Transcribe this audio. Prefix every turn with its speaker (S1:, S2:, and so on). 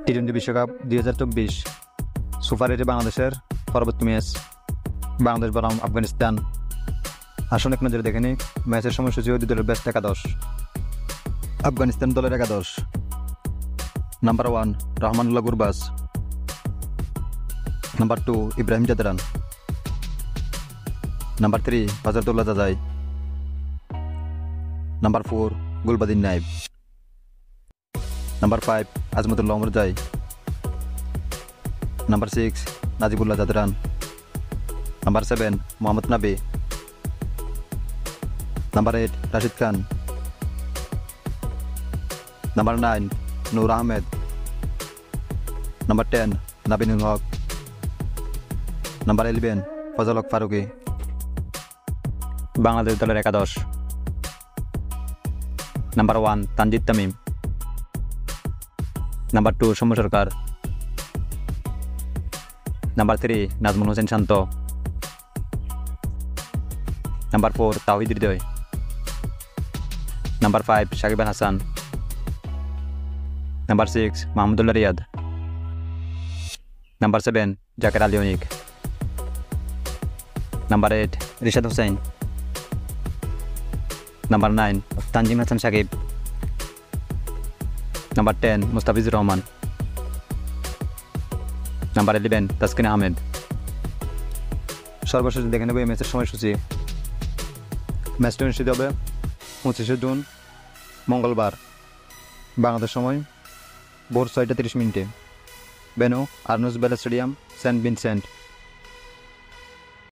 S1: টি-20 বিশ্বকাপ 2024 সুপার 8 বাংলাদেশের পরবর্তী ম্যাচ বাংলাদেশ বনাম আফগানিস্তান। আসুন এক নজরে দেখে নিই ম্যাচের সময়সূচি ও দুই দলের বেস্ট একাদশ। আফগানিস্তান দলের একাদশ: number 1 Rahmanullah Gurbaz, number 2 Ibrahim Zadran, number 3 Hazratullah Zazai, number 4 Gulbadin Naib, number 5 Azmatullah Omarzai, number 6 Najibullah Zadran, number 7 Mohammad Nabi, number 8 Rashid Khan, number 9 Noor Ahmad, number 10 Naveenul Haq, number 11 Fazal Haq Farooqi. Bangladesh দলের একাদশ: number 1 Tanzid Tamim, number 2 Soumya Sarkar, number 3 Najmul Hossain Shanto, number 4 Towhid Hridoy, number 5 Shakib Al Hasan, number 6 Mahmudullah Riyad, number 7 Jaker Ali Anik, number 8 Rishad Hossain, number 9 Tanzim Hasan Sakib, number 10 Mustafizur Rahman, number 11 Taskin Ahmed. সর্বশেষ দেখে নেব এই ম্যাচের সময়সূচি। ম্যাচটি অনুষ্ঠিত হবে 25 জুন মঙ্গলবার বাংলাদেশ সময় ভোর 6টা 30 মিনিটে। Venue Arnold Bell stadium, Saint Vincent.